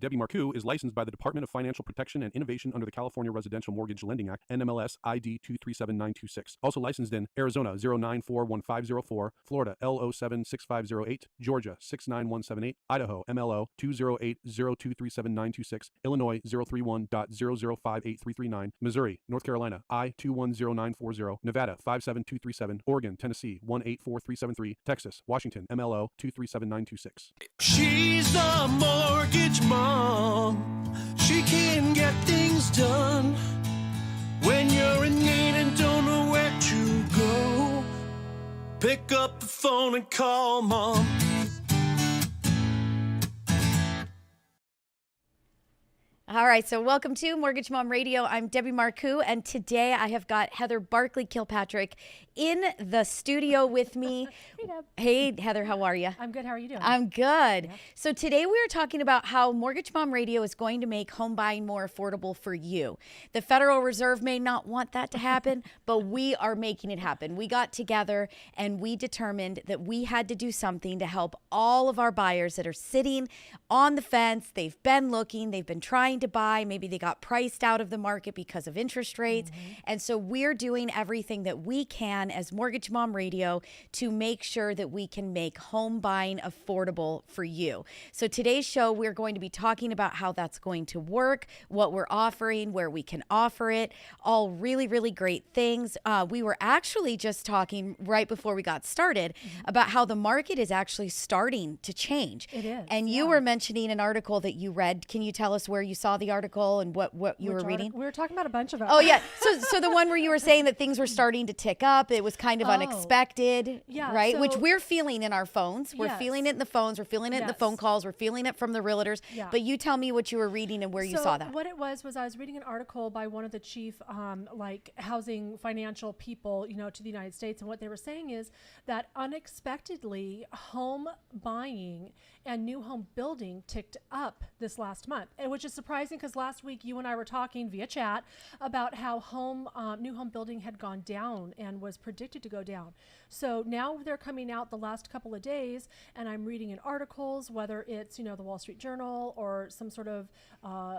Debbie Marcoux is licensed by the Department of Financial Protection and Innovation under the California Residential Mortgage Lending Act, NMLS ID 237926. Also licensed in Arizona 0941504, Florida L076508, Georgia 69178, Idaho MLO 208023796, Illinois 031.0058339, Missouri, North Carolina I210940, Nevada 57237, Oregon, Tennessee 184373, Texas, Washington MLO 237926. She's a mortgage mom. She can get things done. When you're in need and don't know where to go, pick up the phone and call Mom. All right, so welcome to Mortgage Mom Radio. I'm Debbie Marcoux, and today I have got Heather Barkley Kilpatrick in the studio with me. Hey, Deb. Hey, Heather, how are you? I'm good. How are you doing? I'm good. So today we are talking about how Mortgage Mom Radio is going to make home buying more affordable for you. The Federal Reserve may not want that to happen, but we are making it happen. We got together and we determined that we had to do something to help all of our buyers that are sitting on the fence. They've been looking, they've been trying to buy, maybe they got priced out of the market because of interest rates. And so we're doing everything that we can as Mortgage Mom Radio to make sure that we can make home buying affordable for you. So today's show, we're going to be talking about how that's going to work, what we're offering, where we can offer it, all really, really great things. We were actually just talking right before we got started about how the market is actually starting to change. It is. And you were mentioning an article that you read. Can you tell us where you saw the article and what you were reading? We were talking about a bunch of them. Oh, yeah. So the one where you were saying that things were starting to tick up, it was kind of unexpected, right? so- Which we're feeling in our phones. We're Yes. feeling it in the phones. We're feeling it in the Yes. phone calls. We're feeling it from the realtors. Yeah. But you tell me what you were reading and where you saw that. What it was I was reading an article by one of the chief housing financial people, to the United States, and what they were saying is that unexpectedly home buying and new home building ticked up this last month, and which is surprising because last week you and I were talking via chat about how new home building had gone down and was predicted to go down. So now they're coming out the last couple of days, and I'm reading in articles, whether it's the Wall Street Journal or some sort of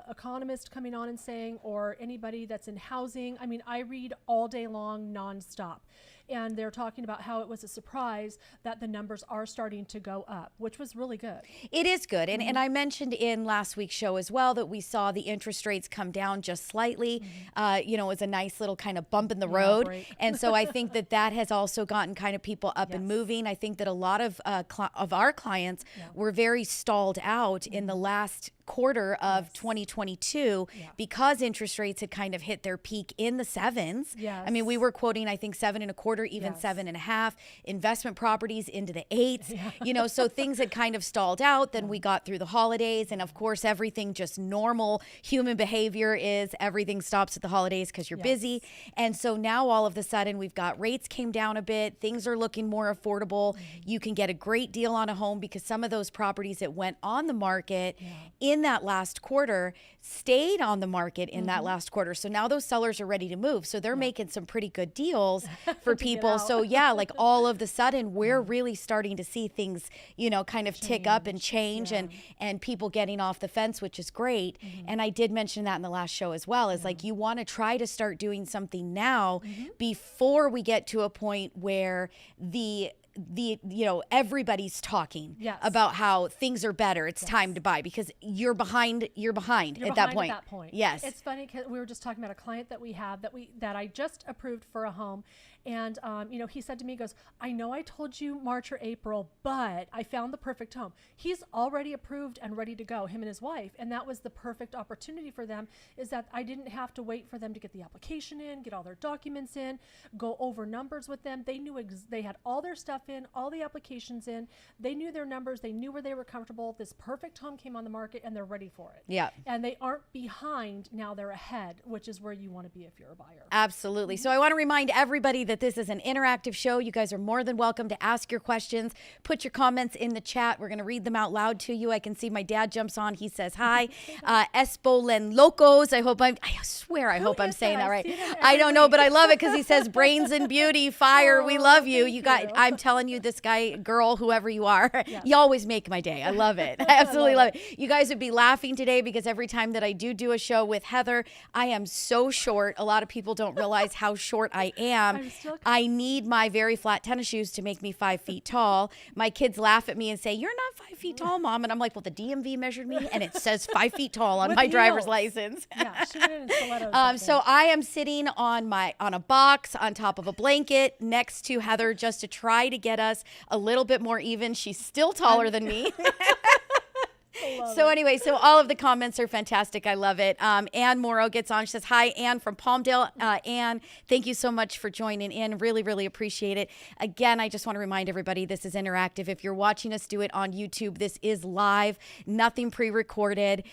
economist coming on and saying, or anybody that's in housing. I mean, I read all day long nonstop. And they're talking about how it was a surprise that the numbers are starting to go up, which was really good. It is good. And I mentioned in last week's show as well that we saw the interest rates come down just slightly. It was a nice little kind of bump in the road. Break. And so I think that has also gotten kind of people up and moving. I think that a lot of our clients were very stalled out in the last quarter of 2022 because interest rates had kind of hit their peak in the sevens. I mean, we were quoting, I think, 7.25, even 7.5, investment properties into the 8s, so things had kind of stalled out. Then we got through the holidays, and of course, everything just normal human behavior is everything stops at the holidays because you're busy. And so now all of a sudden we've got rates came down a bit. Things are looking more affordable. You can get a great deal on a home because some of those properties that went on the market in that last quarter stayed on the market in that last quarter. So now those sellers are ready to move. So they're making some pretty good deals for people. So like all of the sudden we're really starting to see things, kind of tick up and change and people getting off the fence, which is great. And I did mention that in the last show as well, is like you want to try to start doing something now before we get to a point where everybody's talking about how things are better. It's time to buy because you're behind at that point. Yes. It's funny because we were just talking about a client that we have that I just approved for a home. And, he said to me, he goes, I know I told you March or April, but I found the perfect home. He's already approved and ready to go, him and his wife. And that was the perfect opportunity for them, is that I didn't have to wait for them to get the application in, get all their documents in, go over numbers with them. They knew they had all their stuff in, all the applications in. They knew their numbers. They knew where they were comfortable. This perfect home came on the market and they're ready for it. Yeah. And they aren't behind. Now they're ahead, which is where you want to be if you're a buyer. Absolutely. So I want to remind everybody that this is an interactive show. You guys are more than welcome to ask your questions. Put your comments in the chat. We're going to read them out loud to you. I can see my dad jumps on. He says hi. Espolen Locos. I swear I hope I'm saying that right. I don't know, but I love it because he says brains and beauty, fire. We love you. You got, I'm telling you, this guy, girl, whoever you are, you always make my day. I love it. I absolutely love it. You guys would be laughing today because every time that I do a show with Heather, I am so short. A lot of people don't realize how short I am. I need my very flat tennis shoes to make me 5 feet tall. My kids laugh at me and say, "You're not 5 feet tall, Mom." And I'm like, well, the DMV measured me and it says 5 feet tall on my driver's license. Yeah, she went in stilettos. So I am sitting on a box on top of a blanket next to Heather just to try to get us a little bit more even. She's still taller than me. So anyway, so all of the comments are fantastic. I love it. Ann Morrow gets on. She says, hi, Ann from Palmdale. Ann, thank you so much for joining in. Really, really appreciate it. Again, I just want to remind everybody this is interactive. If you're watching us do it on YouTube, this is live, nothing pre-recorded.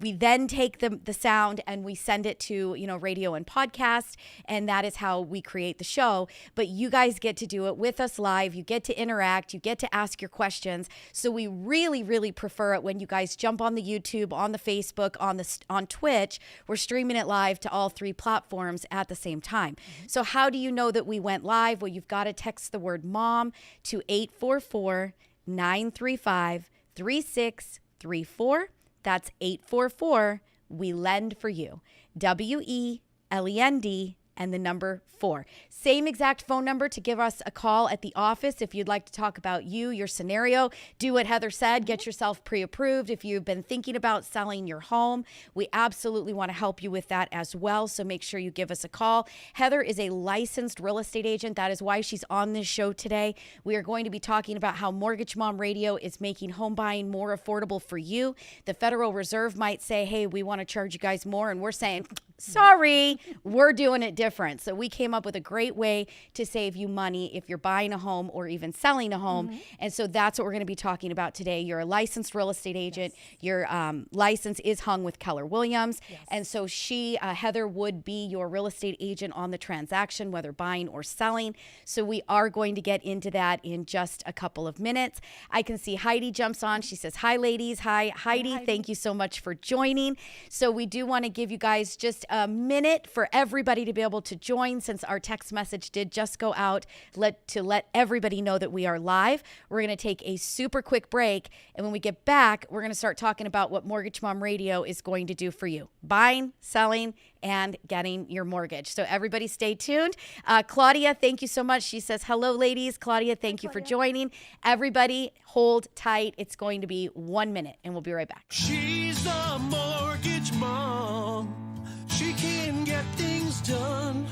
We then take the sound and we send it to, radio and podcast, and that is how we create the show. But you guys get to do it with us live. You get to interact. You get to ask your questions. So we really, really prefer it when you guys jump on the YouTube, on the Facebook, on Twitch. We're streaming it live to all 3 platforms at the same time. So how do you know that we went live? Well, you've got to text the word mom to 844-935-3634. That's 844 We Lend for You. WELEND and the number 4. Same exact phone number to give us a call at the office if you'd like to talk about your scenario. Do what Heather said, get yourself pre-approved. If you've been thinking about selling your home, we absolutely want to help you with that as well. So make sure you give us a call. Heather is a licensed real estate agent. That is why she's on this show today. We are going to be talking about how Mortgage Mom Radio is making home buying more affordable for you. The Federal Reserve might say, hey, we want to charge you guys more. And we're saying, sorry, we're doing it different. So we came up with a great way to save you money if you're buying a home or even selling a home. And so that's what we're going to be talking about today. You're a licensed real estate agent. Your license is hung with Keller Williams. And so Heather would be your real estate agent on the transaction, whether buying or selling. So we are going to get into that in just a couple of minutes. I can see Heidi jumps on. She says, hi, ladies. Hi, Heidi. Thank you so much for joining. So we do want to give you guys just a minute for everybody to be able to join, since our text message did just go out to let everybody know that we are live. We're going to take a super quick break, and when we get back, we're going to start talking about what Mortgage Mom Radio is going to do for you. Buying, selling, and getting your mortgage. So everybody stay tuned. Claudia, thank you so much. She says, hello, ladies. Claudia, thank you for joining. Everybody hold tight. It's going to be 1 minute, and we'll be right back. She's the mortgage mom. She can get things done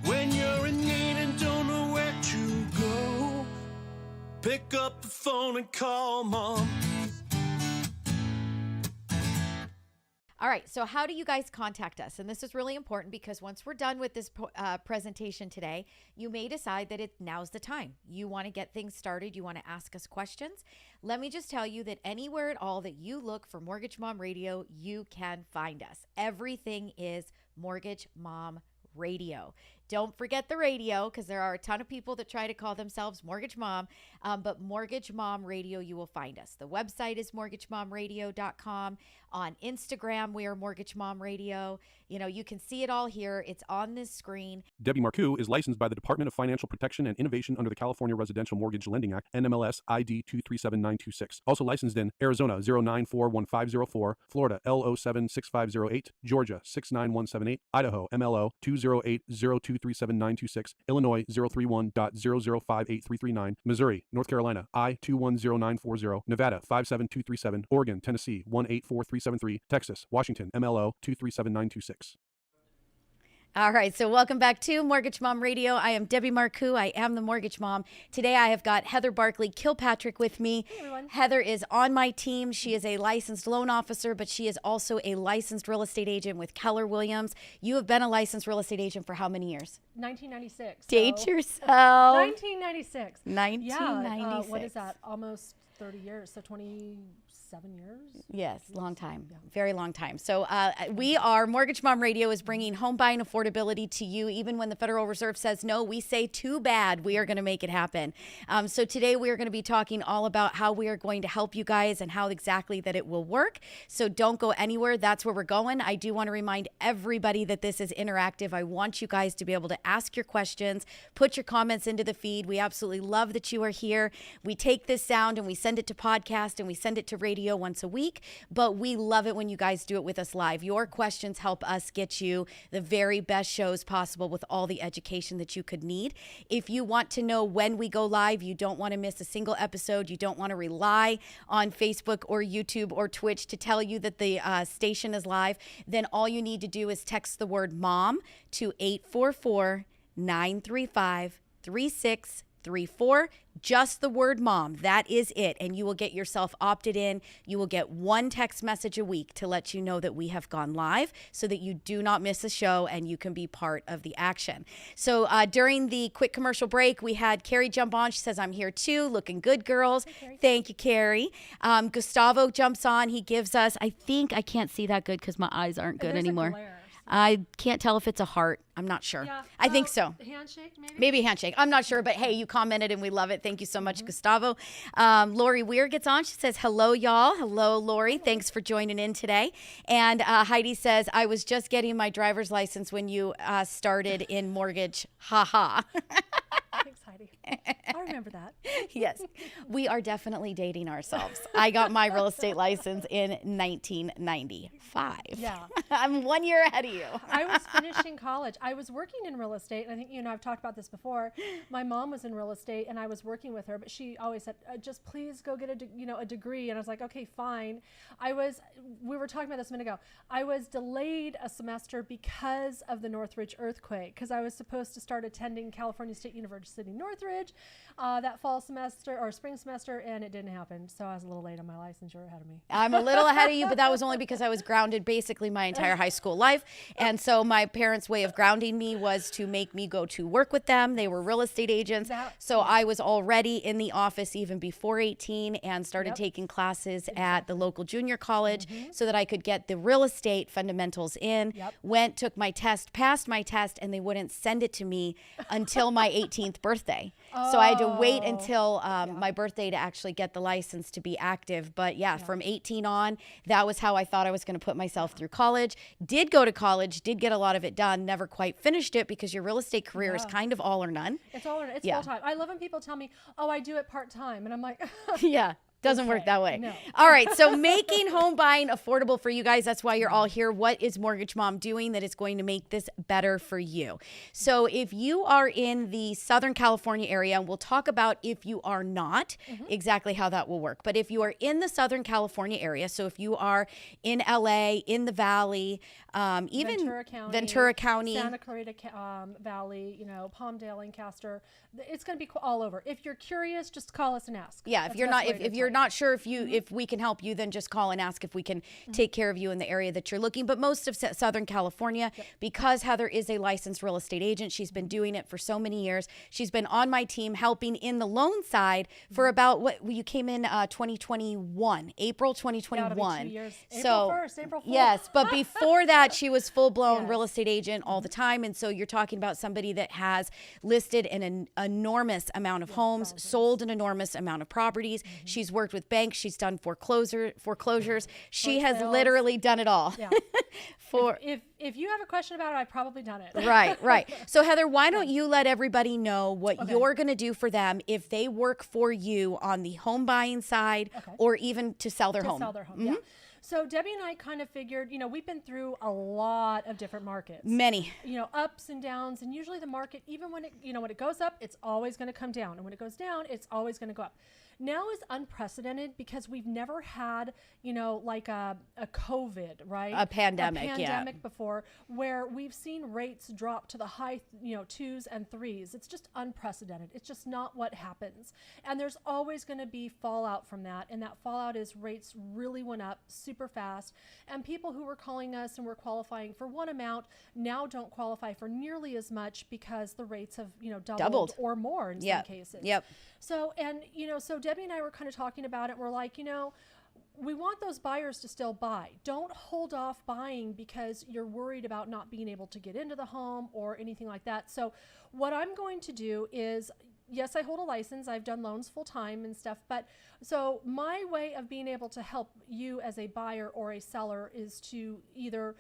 when you're in need and don't know where to go. Pick up the phone and call Mom. All right, so how do you guys contact us? And this is really important because once we're done with this presentation today, you may decide that now's the time. You want to get things started. You want to ask us questions. Let me just tell you that anywhere at all that you look for Mortgage Mom Radio, you can find us. Everything is Mortgage Mom Radio. Don't forget the radio, because there are a ton of people that try to call themselves Mortgage Mom, but Mortgage Mom Radio, you will find us. The website is mortgagemomradio.com. On Instagram, we are Mortgage Mom Radio. You can see it all here. It's on this screen. Debbie Marcoux is licensed by the Department of Financial Protection and Innovation under the California Residential Mortgage Lending Act, NMLS ID 237926. Also licensed in Arizona 0941504, Florida L076508, Georgia 69178, Idaho MLO 208023796, Illinois 031.0058339, Missouri, North Carolina I210940, Nevada 57237, Oregon, Tennessee 184373, Texas, Washington MLO 237926. All right, so welcome back to Mortgage Mom Radio. I am Debbie Marcoux. I am the Mortgage Mom. Today I have got Heather Barkley Kilpatrick with me. Hey, everyone. Heather is on my team. She is a licensed loan officer, but she is also a licensed real estate agent with Keller Williams. You have been a licensed real estate agent for how many years? 1996. Date yourself. 1996. 1996. Yeah, what is that? Almost 30 years. So 26 7 years. Yes, long time, very long time. So we are Mortgage Mom Radio is bringing home buying affordability to you. Even when the Federal Reserve says no, we say too bad. We are going to make it happen. So today we are going to be talking all about how we are going to help you guys and how exactly that it will work. So don't go anywhere. That's where we're going. I do want to remind everybody that this is interactive. I want you guys to be able to ask your questions, put your comments into the feed. We absolutely love that you are here. We take this sound and we send it to podcast and we send it to radio once a week, but we love it when you guys do it with us live. Your questions help us get you the very best shows possible with all the education that you could need. If you want to know when we go live, you don't want to miss a single episode, you don't want to rely on Facebook or YouTube or Twitch to tell you that the station is live, then all you need to do is text the word MOM to 844-935-3634. Just the word mom. That is it. And you will get yourself opted in. You will get one text message a week to let you know that we have gone live so that you do not miss a show and you can be part of the action. So during the quick commercial break, we had Carrie jump on. She says, I'm here too. Looking good, girls. Hey, thank you, Carrie. Gustavo jumps on. He gives us, I can't see that good because my eyes aren't good anymore. I can't tell if it's a heart. I'm not sure. Yeah. I think so. Handshake, maybe? Maybe a handshake. I'm not sure, but hey, you commented and we love it. Thank you so much, Gustavo. Lori Weir gets on. She says, hello, y'all. Hello, Lori. Thanks for joining in today. And Heidi says, I was just getting my driver's license when you started in mortgage. Ha ha. Thanks, Heidi. I remember that. Yes. We are definitely dating ourselves. I got my real estate license in 1995. Yeah. I'm 1 year ahead of you. I was finishing college. I was working in real estate. And I think, I've talked about this before. My mom was in real estate and I was working with her, but she always said, just please go get a degree. And I was like, okay, fine. We were talking about this a minute ago. I was delayed a semester because of the Northridge earthquake, because I was supposed to start attending California State University Northridge that fall semester or spring semester, and it didn't happen. So I was a little late on my license. You're ahead of me. I'm a little ahead of you, but that was only because I was grounded basically my entire high school life. And so my parents' way of grounding me was to make me go to work with them. They were real estate agents. So I was already in the office even before 18 and started taking classes at the local junior college so that I could get the real estate fundamentals in. Went, took my test, passed my test, and they wouldn't send it to me until my 18th birthday. So I had to wait until my birthday to actually get the license to be active. But from 18 on, that was how I thought I was going to put myself through college. Did go to college, did get a lot of it done, never quite finished it because your real estate career is kind of all or none. It's all or none. It's full time. I love when people tell me, oh, I do it part time. And I'm like, yeah. Doesn't work that way. No. All right. So making home buying affordable for you guys. That's why you're all here. What is Mortgage Mom doing that is going to make this better for you? So if you are in the Southern California area, and we'll talk about if you are not, exactly how that will work. But if you are in the Southern California area, so if you are in LA, in the Valley, even Ventura County, Santa Clarita Valley, Palmdale, Lancaster, it's going to be all over. If you're curious, just call us and ask. Yeah. If you're not sure if we can help you, then just call and ask if we can take care of you in the area that you're looking. But most of Southern California, because Heather is a licensed real estate agent, she's been doing it for so many years. She's been on my team helping in the loan side for about you came in 2021, April 2021. Yeah, 2 years. So April 1st, April 4th. Yes, but before that, she was full blown real estate agent all the time. And so you're talking about somebody that has listed an enormous amount of homes, sold an enormous amount of properties. She's worked with banks. She's done foreclosures. She has literally done it all. Yeah. If you have a question about it, I've probably done it. Right. So Heather, why don't you let everybody know what you're going to do for them if they work for you on the home buying side or even to sell their home? Sell their home, yeah. So Debbie and I kind of figured, we've been through a lot of different markets. Many. Ups and downs, and usually the market, even when it goes up, it's always going to come down, and when it goes down, it's always going to go up. Now is unprecedented because we've never had, like a COVID, right? A pandemic, before, where we've seen rates drop to the high, 2s and 3s. It's just unprecedented. It's just not what happens. And there's always going to be fallout from that. And that fallout is rates really went up super fast. And people who were calling us and were qualifying for one amount now don't qualify for nearly as much because the rates have, doubled or more in some cases. Yep. So, so Debbie and I were kind of talking about it. We're like, we want those buyers to still buy. Don't hold off buying because you're worried about not being able to get into the home or anything like that. So what I'm going to do is, yes, I hold a license. I've done loans full time and stuff. But so my way of being able to help you as a buyer or a seller is to either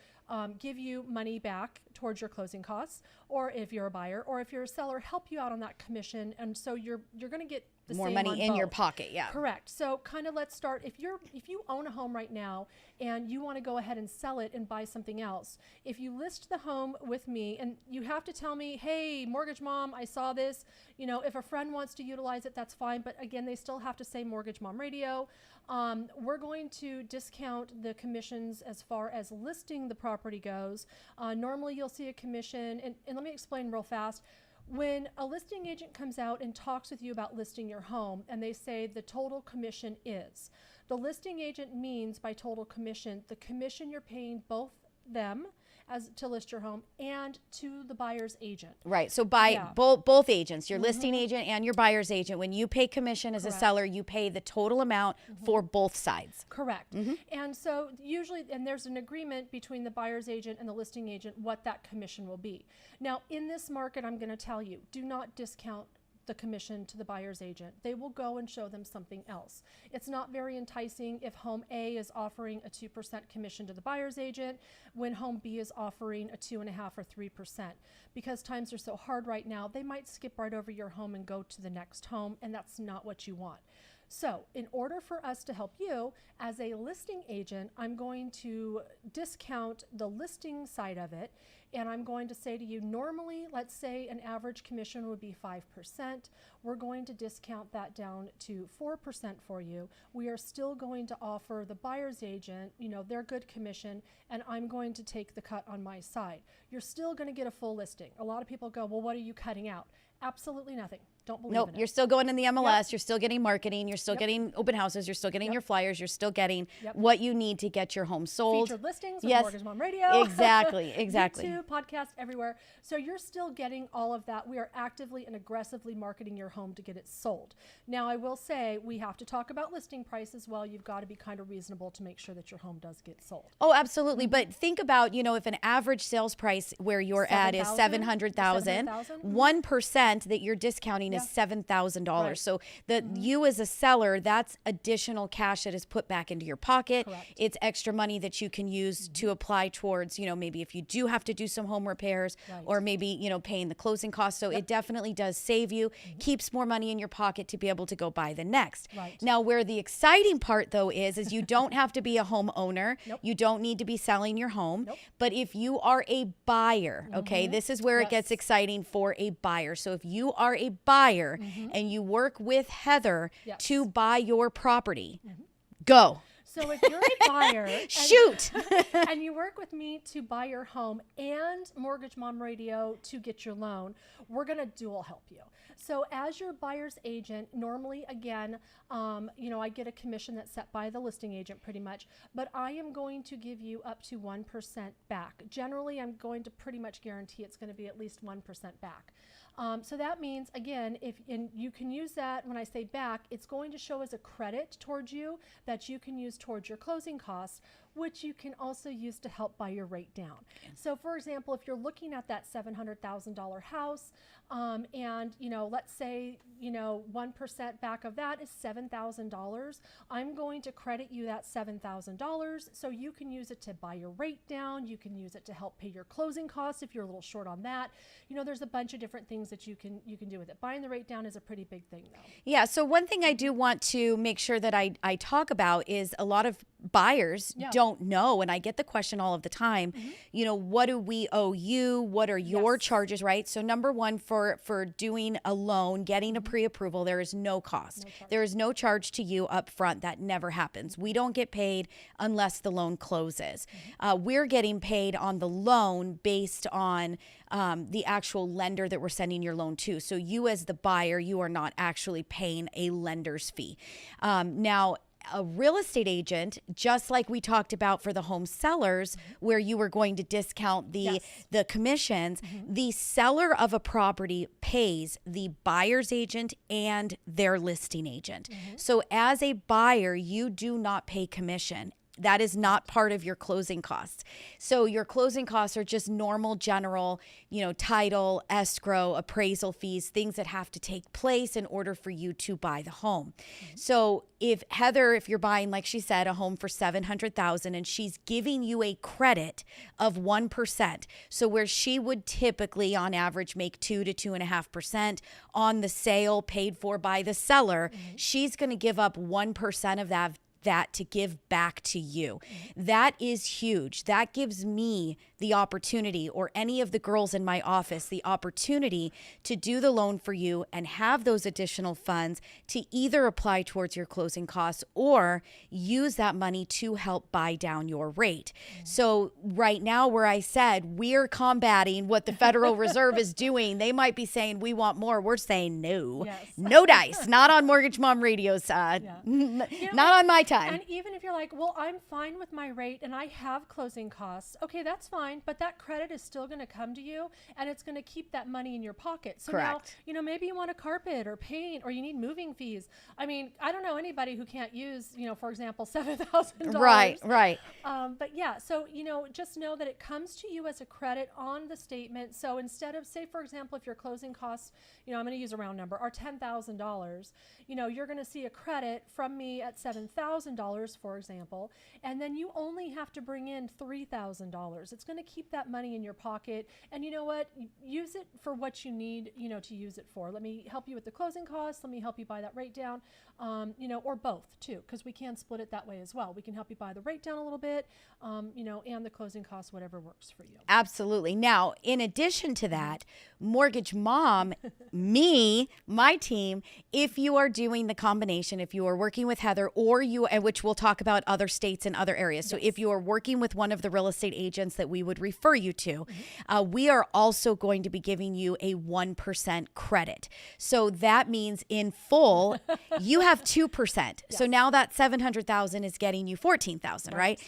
give you money back towards your closing costs, or if you're a buyer, or if you're a seller, help you out on that commission. And so you're going to get the More same money on in your both. pocket. Yeah. Correct. So kind of let's start. If you own a home right now and you want to go ahead and sell it and buy something else, if you list the home with me, and you have to tell me, hey, Mortgage Mom, I saw this. You know, if a friend wants to utilize it, that's fine. But again, they still have to say Mortgage Mom Radio. We're going to discount the commissions as far as listing the property goes. Normally you'll see a commission, and let me explain real fast. When a listing agent comes out and talks with you about listing your home and they say the total commission is, the listing agent means by total commission, the commission you're paying both them as to list your home and to the buyer's agent. Right. So by Yeah. both agents, your listing agent and your buyer's agent, when you pay commission as a Correct. seller, you pay the total amount for both sides. Correct. And so usually, and there's an agreement between the buyer's agent and the listing agent what that commission will be. Now, in this market, I'm going to tell you, do not discount the commission to the buyer's agent. They will go and show them something else. It's not very enticing if home A is offering a 2% commission to the buyer's agent when home B is offering a 2.5 or 3%. Because times are so hard right now, they might skip right over your home and go to the next home, and that's not what you want. So in order for us to help you as a listing agent, I'm going to discount the listing side of it. And I'm going to say to you, normally, let's say an average commission would be 5%. We're going to discount that down to 4% for you. We are still going to offer the buyer's agent, you know, their good commission, and I'm going to take the cut on my side. You're still going to get a full listing. A lot of people go, well, what are you cutting out? Absolutely nothing. Don't believe Nope, in it. you're still going in the MLS. You're still getting marketing. You're still Yep. getting open houses. You're still getting Yep. your flyers. You're still getting Yep. what you need to get your home sold. Featured listings on Yes. Mortgage Mom Radio. Exactly, exactly. YouTube, podcast, everywhere. So you're still getting all of that. We are actively and aggressively marketing your home to get it sold. Now, I will say we have to talk about listing price as well. You've got to be kind of reasonable to make sure that your home does get sold. Oh, absolutely. But think about, you know, if an average sales price where you're at is 700,000, 700,000, 1% that you're discounting is $7,000. Right. So the you as a seller, that's additional cash that is put back into your pocket. Correct. It's extra money that you can use to apply towards, you know, maybe if you do have to do some home repairs Right. or maybe, you know, paying the closing costs. So it definitely does save you, keeps more money in your pocket to be able to go buy the next. Right. Now, where the exciting part though is you don't have to be a homeowner. Nope. You don't need to be selling your home. Nope. But if you are a buyer, okay, this is where it gets Yes. exciting for a buyer. So if you are a buyer and you work with Heather Yes. to buy your property, go. So if you're a buyer Shoot. and you work with me to buy your home and Mortgage Mom Radio to get your loan, we're going to dual help you. So as your buyer's agent, normally, again, you know, I get a commission that's set by the listing agent pretty much, but I am going to give you up to 1% back. Generally, I'm going to pretty much guarantee it's going to be at least 1% back. So that means, again, and you can use that when I say back, it's going to show as a credit towards you that you can use towards your closing costs, which you can also use to help buy your rate down. So for example, if you're looking at that $700,000 house, and, you know, let's say, you know, 1% back of that is $7,000, I'm going to credit you that $7,000 so you can use it to buy your rate down. You can use it to help pay your closing costs if you're a little short on that. You know, there's a bunch of different things that you can do with it. Buying the rate down is a pretty big thing though. Yeah. So one thing I do want to make sure that I talk about is a lot of buyers don't know, and I get the question all of the time, you know, what do we owe you? What are your charges, right? So number one, for doing a loan, getting a pre-approval, there is no cost. There is no charge to you up front. That never happens. We don't get paid unless the loan closes. We're getting paid on the loan based on the actual lender that we're sending your loan to. So you as the buyer, you are not actually paying a lender's fee. Now, a real estate agent, just like we talked about for the home sellers, where you were going to discount the commissions, the seller of a property pays the buyer's agent and their listing agent. So as a buyer, you do not pay commission. That is not part of your closing costs. So your closing costs are just normal, general, title, escrow, appraisal fees, things that have to take place in order for you to buy the home. So if you're buying, like she said, a home for $700,000 and she's giving you a credit of 1%, so where she would typically on average make 2 to 2.5% on the sale paid for by the seller, she's going to give up 1% of that to give back to you. That is huge. That gives me the opportunity, or any of the girls in my office, the opportunity to do the loan for you and have those additional funds to either apply towards your closing costs or use that money to help buy down your rate. So right now, where I said we're combating what the Federal Reserve is doing, they might be saying we want more. We're saying no. Yes. No dice. Not on Mortgage Mom Radio's not on my time. And even if you're like, well, I'm fine with my rate and I have closing costs, okay, that's fine, but that credit is still going to come to you and it's going to keep that money in your pocket. So Correct. now, maybe you want a carpet or paint or you need moving fees. I mean, I don't know anybody who can't use, for example, $7,000. Right. But yeah, so, just know that it comes to you as a credit on the statement. So instead of, say, for example, if your closing costs, I'm going to use a round number, are $10,000, you're going to see a credit from me at $7,000, for example, and then you only have to bring in $3,000. It's going to keep that money in your pocket. And you know what? Use it for what you need, to use it for. Let me help you with the closing costs. Let me help you buy that rate down, or both too, because we can split it that way as well. We can help you buy the rate down a little bit, and the closing costs, whatever works for you. Absolutely. Now, in addition to that, Mortgage Mom, my team, if you are doing the combination, if you are working with Heather which we'll talk about other states and other areas. So if you are working with one of the real estate agents that we would refer you to, we are also going to be giving you a 1% credit. So that means in full, you have 2%. Yes. So now that $700,000 is getting you $14,000, right?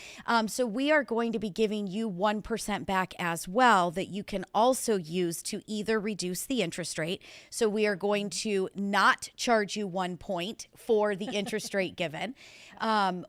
So we are going to be giving you 1% back as well that you can also use to either reduce the interest rate. So we are going to not charge you 1 point for the interest rate given.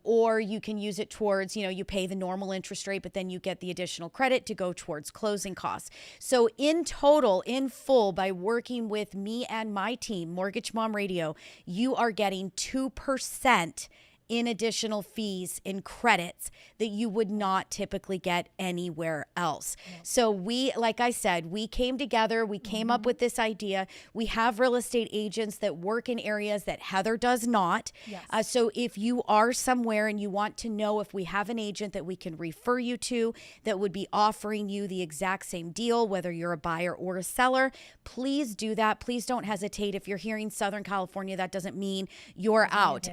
Or you can use it towards, you pay the normal interest rate, but then you get the additional credit to go towards closing costs. So in total, in full, by working with me and my team, Mortgage Mom Radio, you are getting 2% in additional fees in credits that you would not typically get anywhere else. So like I said, we came together, we came up with this idea. We have real estate agents that work in areas that Heather does not. Yes. So if you are somewhere and you want to know if we have an agent that we can refer you to that would be offering you the exact same deal, whether you're a buyer or a seller, please do that. Please don't hesitate. If you're here in Southern California, that doesn't mean you're out.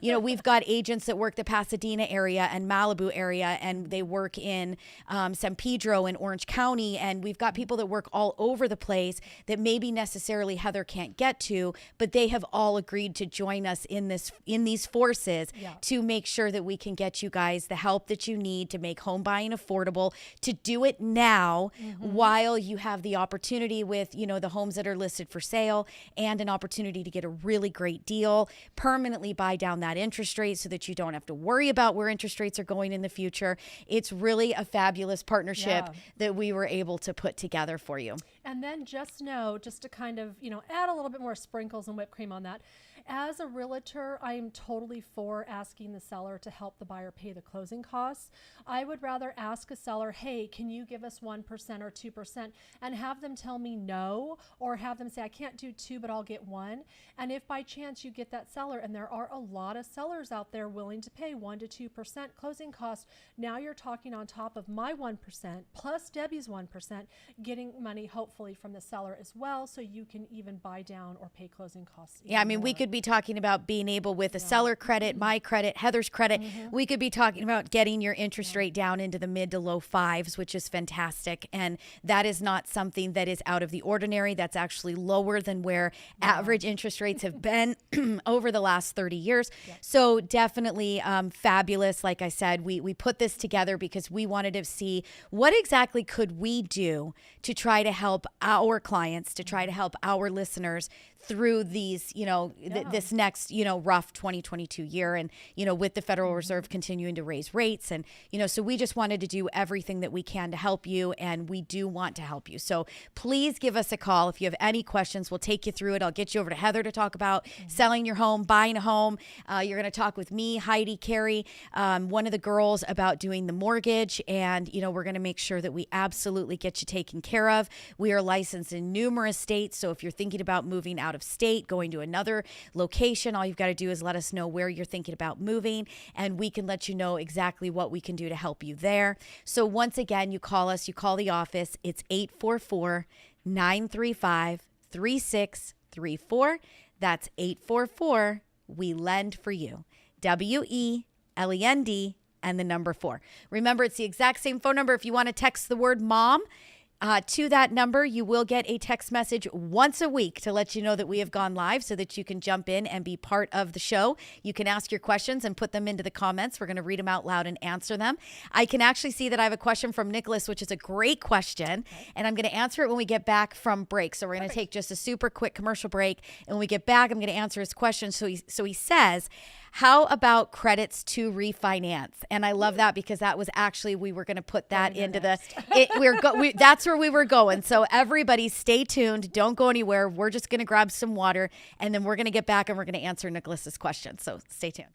We've got agents that work the Pasadena area and Malibu area, and they work in San Pedro and Orange County, and we've got people that work all over the place that maybe necessarily Heather can't get to, but they have all agreed to join us in these forces to make sure that we can get you guys the help that you need to make home buying affordable, to do it now while you have the opportunity with the homes that are listed for sale, and an opportunity to get a really great deal, permanently buy down that interest rate so that you don't have to worry about where interest rates are going in the future. It's really a fabulous partnership that we were able to put together for you. And then just know, just to kind of, add a little bit more sprinkles and whipped cream on that, as a realtor, I am totally for asking the seller to help the buyer pay the closing costs. I would rather ask a seller, hey, can you give us 1% or 2%, and have them tell me no, or have them say, I can't do 2, but I'll get 1. And if by chance you get that seller, and there are a lot of sellers out there willing to pay 1 to 2% closing costs, now you're talking on top of my 1% plus Debbie's 1%, getting money hopefully from the seller as well, so you can even buy down or pay closing costs. Yeah, I mean, more. we could be be talking about being able with a seller credit, my credit, Heather's credit. We could be talking about getting your interest rate down into the mid to low fives, which is fantastic. And that is not something that is out of the ordinary. That's actually lower than where average interest rates have been over the last 30 years. So definitely fabulous. Like I said, we put this together because we wanted to see what exactly could we do to try to help our clients, to try to help our listeners through these, this next, rough 2022 year. And, with the Federal Reserve continuing to raise rates. And, so we just wanted to do everything that we can to help you. And we do want to help you. So please give us a call. If you have any questions, we'll take you through it. I'll get you over to Heather to talk about selling your home, buying a home. You're going to talk with me, Heidi, Carrie, one of the girls, about doing the mortgage. And, we're going to make sure that we absolutely get you taken care of. We are licensed in numerous states. So if you're thinking about moving out of state, going to another location, all you've got to do is let us know where you're thinking about moving, and we can let you know exactly what we can do to help you there. So once again, you call us, you call the office. It's 844-935-3634. That's 844 We Lend for You. WELEND and the number 4. Remember, it's the exact same phone number. If you want to text the word mom to that number, you will get a text message once a week to let you know that we have gone live, so that you can jump in and be part of the show. You can ask your questions and put them into the comments. We're going to read them out loud and answer them. I can actually see that I have a question from Nicholas, which is a great question, and I'm going to answer it when we get back from break. So we're going to take just a super quick commercial break, and when we get back, I'm going to answer his question. So he says, how about credits to refinance? And I love that, because that was actually, we were going to put that into that's where we were going. So everybody stay tuned. Don't go anywhere. We're just going to grab some water, and then we're going to get back and we're going to answer Nicholas's question. So stay tuned.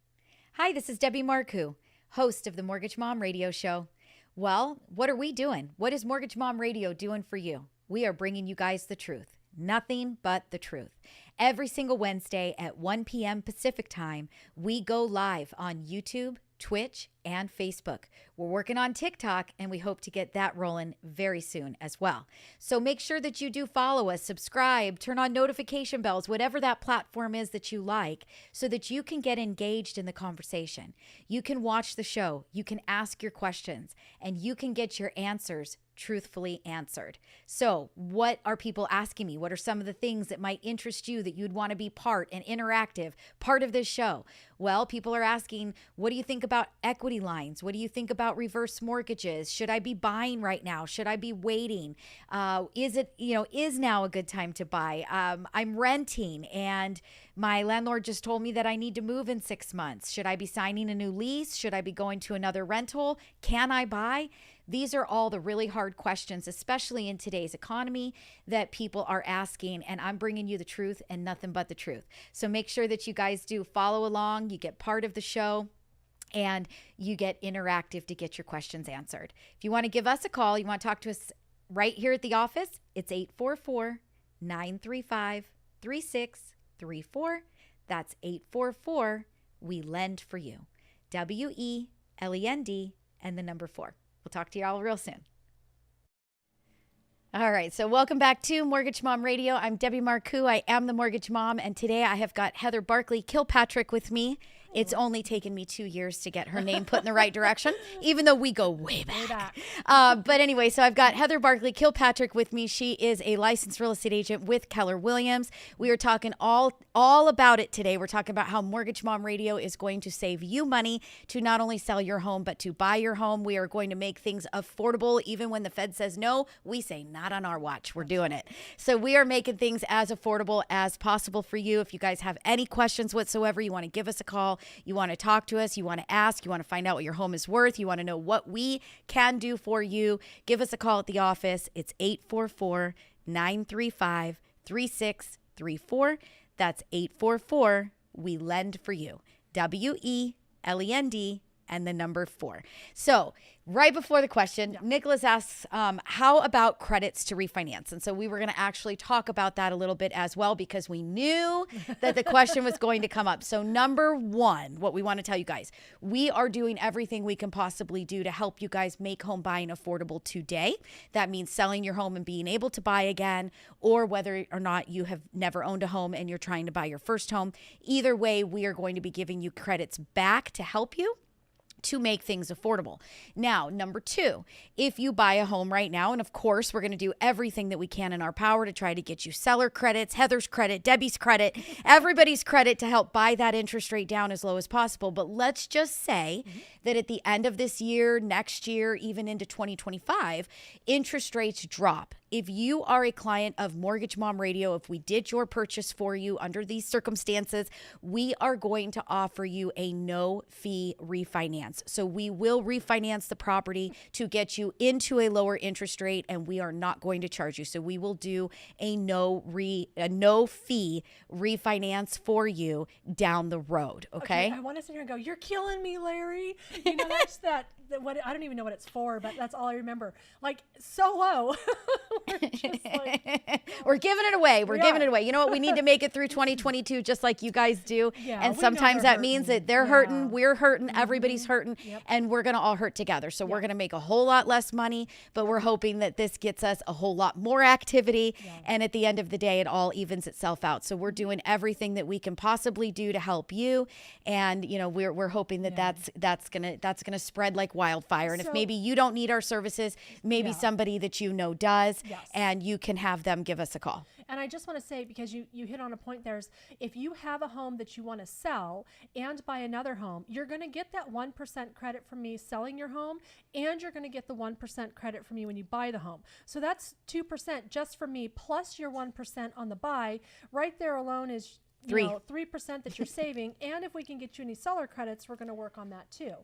Hi, this is Debbie Marcoux, host of the Mortgage Mom Radio Show. Well, what are we doing? What is Mortgage Mom Radio doing for you? We are bringing you guys the truth. Nothing but the truth. Every single Wednesday at 1 p.m. Pacific time, we go live on YouTube, Twitch, and Facebook. We're working on TikTok, and we hope to get that rolling very soon as well. So make sure that you do follow us, subscribe, turn on notification bells, whatever that platform is that you like, so that you can get engaged in the conversation. You can watch the show, you can ask your questions, and you can get your answers truthfully answered. So what are people asking me? What are some of the things that might interest you that you'd want to be part and interactive part of this show? Well, people are asking, what do you think about equity lines? What do you think about reverse mortgages? Should I be buying right now? Should I be waiting? Is now a good time to buy? I'm renting and my landlord just told me that I need to move in 6 months. Should I be signing a new lease? Should I be going to another rental? Can I buy? These are all the really hard questions, especially in today's economy, that people are asking, and I'm bringing you the truth and nothing but the truth. So make sure that you guys do follow along, you get part of the show, and you get interactive to get your questions answered. If you want to give us a call, you want to talk to us right here at the office, it's 844-935-3634. That's 844 We Lend for You. WELEND and the number 4. We'll talk to you all real soon. All right, so welcome back to Mortgage Mom Radio. I'm Debbie Marcoux. I am the Mortgage Mom, and today I have got Heather Barkley Kilpatrick with me. It's only taken me 2 years to get her name put in the right direction, even though we go way back. But anyway, so I've got Heather Barkley Kilpatrick with me. She is a licensed real estate agent with Keller Williams. We are talking all about it today. We're talking about how Mortgage Mom Radio is going to save you money to not only sell your home, but to buy your home. We are going to make things affordable. Even when the Fed says no, we say not on our watch. We're doing it. So we are making things as affordable as possible for you. If you guys have any questions whatsoever, you want to give us a call, you want to talk to us, you want to ask, you want to find out what your home is worth, you want to know what we can do for you, give us a call at the office. It's 844-935-3634. That's 844 We Lend for You. WELEND and the number 4. So Right before the question, Nicholas asks, how about credits to refinance? And so we were going to actually talk about that a little bit as well, because we knew that the question was going to come up. So number one, what we want to tell you guys, we are doing everything we can possibly do to help you guys make home buying affordable today. That means selling your home and being able to buy again, or whether or not you have never owned a home and you're trying to buy your first home. Either way, we are going to be giving you credits back to help you to make things affordable. Now, number two, if you buy a home right now, and of course, we're going to do everything that we can in our power to try to get you seller credits, Heather's credit, Debbie's credit, everybody's credit to help buy that interest rate down as low as possible. But let's just say that at the end of this year, next year, even into 2025, interest rates drop. If you are a client of Mortgage Mom Radio, if we did your purchase for you under these circumstances, we are going to offer you a no-fee refinance. So we will refinance the property to get you into a lower interest rate, and we are not going to charge you. So we will do a no-fee refinance for you down the road. Okay? I want to sit here and go, "You're killing me, Larry." You know, that's what I don't even know what it's for, but that's all I remember. Like, so low. We're just like, we're giving it away. We're giving it away. You know what? We need to make it through 2022 just like you guys do. Yeah, and we sometimes know they're that means hurting. that they're hurting, we're hurting, Mm-hmm. everybody's hurting, and we're going to all hurt together. So we're going to make a whole lot less money, but we're hoping that this gets us a whole lot more activity. And at the end of the day, it all evens itself out. So we're doing everything that we can possibly do to help you. And, you know, we're hoping that that's going to spread like wildfire. And if So- maybe you don't need our services, maybe somebody that you know does, Yes. and you can have them give us a call. And I just want to say, because you hit on a point, there's, if you have a home that you want to sell and buy another home, you're going to get that 1% credit from me selling your home, and you're going to get the 1% credit from me when you buy the home. So that's 2% just from me, plus your 1% on the buy. Right there alone is 3% that you're saving. And if we can get you any seller credits, we're going to work on that too.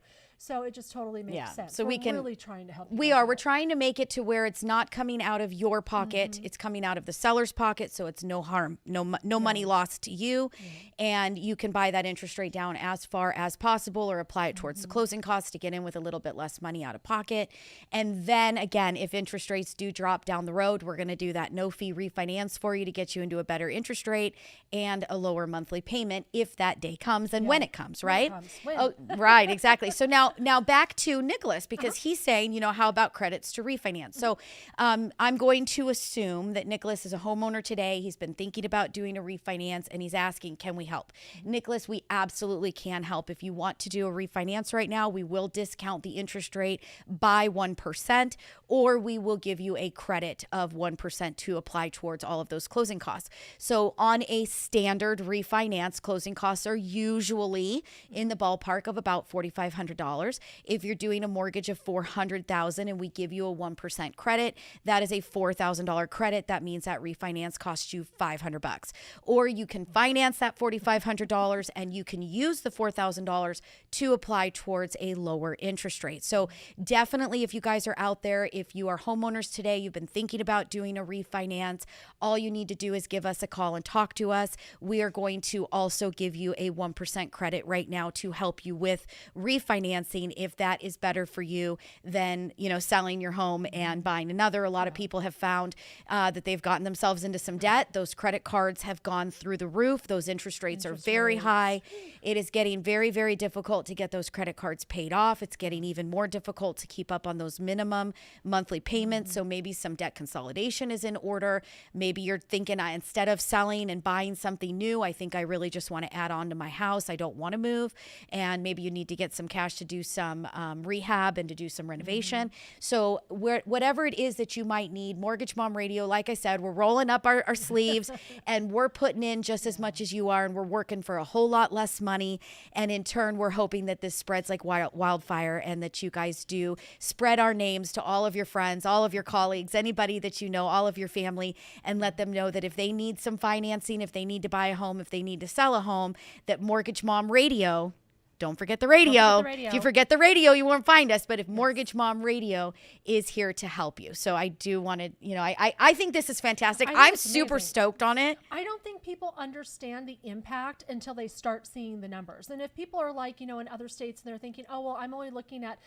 So it just totally makes sense. So we're really trying to help you. We guys are. out. We're trying to make it to where it's not coming out of your pocket. It's coming out of the seller's pocket. So it's no harm, no money lost to you. And you can buy that interest rate down as far as possible, or apply it towards the closing costs to get in with a little bit less money out of pocket. And then again, if interest rates do drop down the road, we're going to do that no fee refinance for you to get you into a better interest rate and a lower monthly payment if that day comes and when it comes, right? When. Oh, right, exactly. So now back to Nicholas, because he's saying, you know, how about credits to refinance? So I'm going to assume that Nicholas is a homeowner today. He's been thinking about doing a refinance, and he's asking, can we help? Nicholas, we absolutely can help. If you want to do a refinance right now, we will discount the interest rate by 1%, or we will give you a credit of 1% to apply towards all of those closing costs. So on a standard refinance, closing costs are usually in the ballpark of about $4,500. If you're doing a mortgage of $400,000 and we give you a 1% credit, that is a $4,000 credit. That means that refinance costs you $500. Or you can finance that $4,500 and you can use the $4,000 to apply towards a lower interest rate. So definitely, if you guys are out there, if you are homeowners today, you've been thinking about doing a refinance, all you need to do is give us a call and talk to us. We are going to also give you a 1% credit right now to help you with refinancing if that is better for you than, you know, selling your home and buying another. A lot of people have found that they've gotten themselves into some debt. Those credit cards have gone through the roof. Those interest rates are very high. It is getting very, very difficult to get those credit cards paid off. It's getting even more difficult to keep up on those minimum monthly payments. So maybe some debt consolidation is in order. Maybe you're thinking, instead of selling and buying something new, I think I really just want to add on to my house. I don't want to move. And maybe you need to get some cash to do some rehab and to do some renovation. So whatever it is that you might need, Mortgage Mom Radio, like I said, we're rolling up our sleeves and we're putting in just as much as you are, and we're working for a whole lot less money. And in turn, we're hoping that this spreads like wildfire, and that you guys do spread our names to all of your friends, all of your colleagues, anybody that you know, all of your family, and let them know that if they need some financing, if they need to buy a home, if they need to sell a home, that Mortgage Mom Radio, don't forget the radio. If you forget the radio, you won't find us. But if Mortgage Mom Radio is here to help you. So I do want to, you know, I think this is fantastic. I know I'm it's super amazing. stoked on it. I don't think people understand the impact until they start seeing the numbers. And if people are like, in other states and they're thinking, oh, well, I'm only looking at,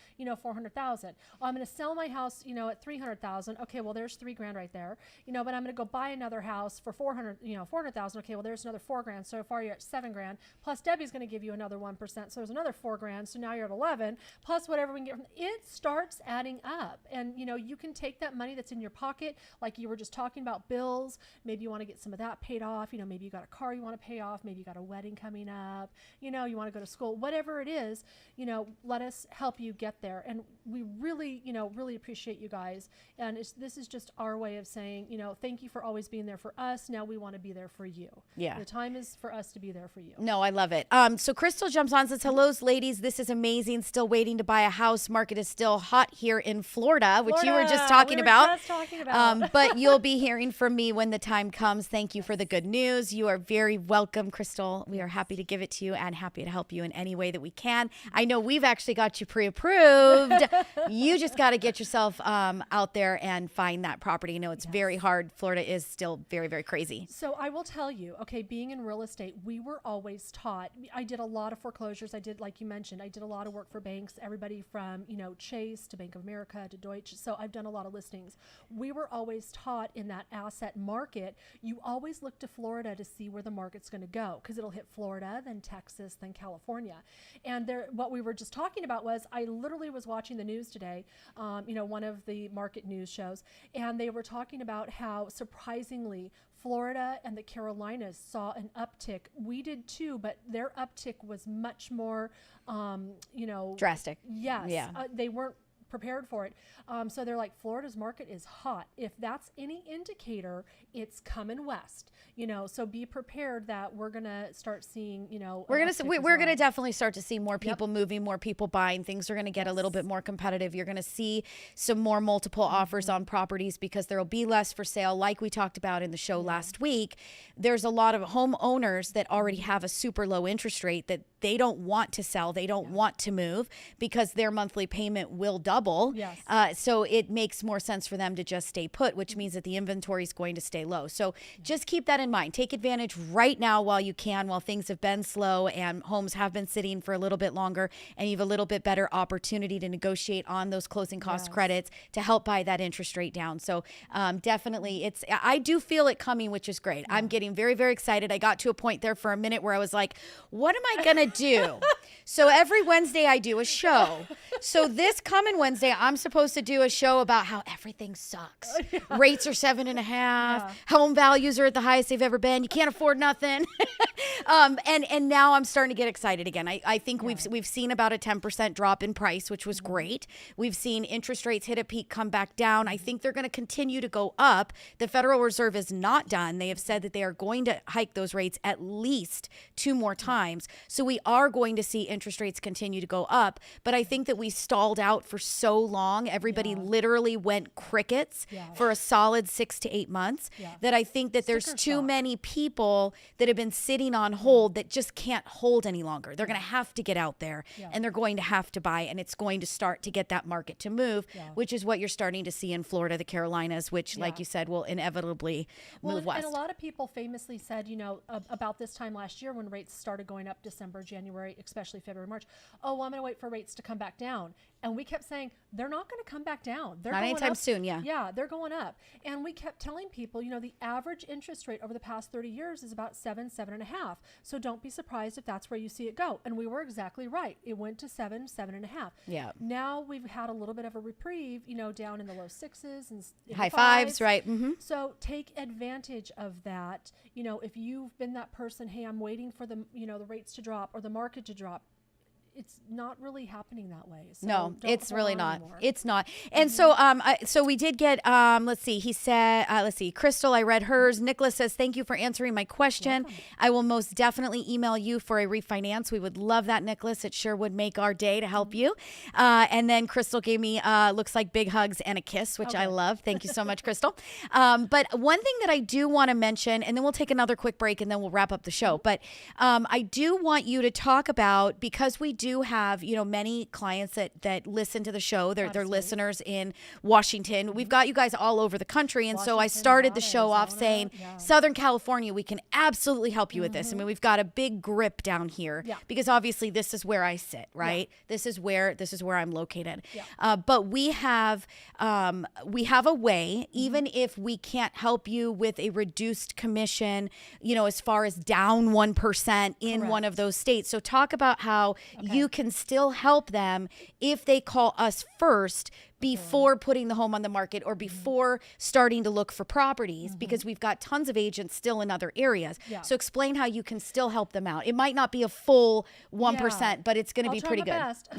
400,000. Well, I'm going to sell my house, at 300,000. Okay, well, there's $3,000 right there. But I'm going to go buy another house for 400,000. Okay, well, there's another $4,000. So far you're at $7,000. Plus Debbie's going to give you another 1%. So there's another $4,000. So now you're at 11. Plus whatever we can get from it starts adding up. And you can take that money that's in your pocket, like you were just talking about bills. Maybe you want to get some of that paid off. Maybe you got a car you want to pay off. Maybe you got a wedding coming up. You want to go to school. Whatever it is, let us help you get there. And we really, really appreciate you guys. And this is just our way of saying, thank you for always being there for us. Now we want to be there for you. Yeah. The time is for us to be there for you. No, I love it. So Crystal jumps on and says, hello, ladies. This is amazing. Still waiting to buy a house. Market is still hot here in Florida, which you were just talking about. But you'll be hearing from me when the time comes. Thank you for the good news. You are very welcome, Crystal. We are happy to give it to you and happy to help you in any way that we can. I know we've actually got you pre-approved. You just got to get yourself out there and find that property. It's very hard. Florida is still very, very crazy. So I will tell you, okay, being in real estate, we were always taught. I did a lot of foreclosures. I did, like you mentioned, I did a lot of work for banks, everybody from, Chase to Bank of America to Deutsche. So I've done a lot of listings. We were always taught in that asset market, you always look to Florida to see where the market's going to go, because it'll hit Florida, then Texas, then California. And what we were just talking about was, I literally was watching the news today, one of the market news shows, and they were talking about how surprisingly Florida and the Carolinas saw an uptick. We did too, but their uptick was much more, drastic. Yes. Yeah. They weren't prepared for it. So they're like, Florida's market is hot. If that's any indicator, it's coming west. So be prepared that we're gonna start seeing, we're gonna definitely start to see more people moving, more people buying. Things are gonna get a little bit more competitive. You're gonna see some more multiple offers on properties because there'll be less for sale. Like we talked about in the show last week, there's a lot of homeowners that already have a super low interest rate that they don't want to sell. They don't want to move because their monthly payment will double. Yes. So it makes more sense for them to just stay put, which means that the inventory is going to stay low. So just keep that in mind. Take advantage right now while you can, while things have been slow and homes have been sitting for a little bit longer, and you have a little bit better opportunity to negotiate on those closing cost credits to help buy that interest rate down. So definitely I do feel it coming, which is great. I'm getting very, very excited. I got to a point there for a minute where I was like, what am I going to do? So every Wednesday I do a show. So this coming Wednesday, I'm supposed to do a show about how everything sucks. Rates are 7.5. Home values are at the highest they've ever been. You can't afford nothing. And now I'm starting to get excited again. I think we've seen about a 10% drop in price, which was great. We've seen interest rates hit a peak, come back down. I think they're going to continue to go up. The Federal Reserve is not done. They have said that they are going to hike those rates at least 2 more times. So we are going to see interest rates continue to go up. But I think that we stalled out for so long. Everybody literally went crickets for a solid 6 to 8 months that I think that there's too many people that have been sitting on hold that just can't hold any longer. They're going to have to get out there and they're going to have to buy, and it's going to start to get that market to move, which is what you're starting to see in Florida, the Carolinas, which like you said, will inevitably move west. And a lot of people famously said, about this time last year when rates started going up December, January, especially February, March, I'm going to wait for rates to come back down. And we kept saying, they're not going to come back down. They're not going anytime up. soon, Yeah, they're going up. And we kept telling people, the average interest rate over the past 30 years is about 7.5. So don't be surprised if that's where you see it go. And we were exactly right. It went to 7.5. Yeah. Now we've had a little bit of a reprieve, down in the low 6s and high fives, right? Mm-hmm. So take advantage of that. If you've been that person, hey, I'm waiting for the rates to drop or the market to drop. It's not really happening that way. So no, it's really not. Anymore. It's not. And so we did get, let's see, he said, Crystal, I read hers. Nicholas says, thank you for answering my question. Welcome. I will most definitely email you for a refinance. We would love that, Nicholas. It sure would make our day to help you. And then Crystal gave me, looks like big hugs and a kiss, which I love. Thank you so much, Crystal. But one thing that I do want to mention, and then we'll take another quick break and then we'll wrap up the show. But I do want you to talk about, because we do have, many clients that listen to the show. They're listeners in Washington. We've got you guys all over the country. And so I started the show off saying, Southern California, we can absolutely help you with this. I mean, we've got a big grip down here because obviously this is where I sit, right? This is where I'm located. But we have a way, even if we can't help you with a reduced commission, as far as down 1% in one of those states. So talk about how you can still help them if they call us first before putting the home on the market or before starting to look for properties, because we've got tons of agents still in other areas. So explain how you can still help them out. It might not be a full 1%, but it's going to be pretty good. Best.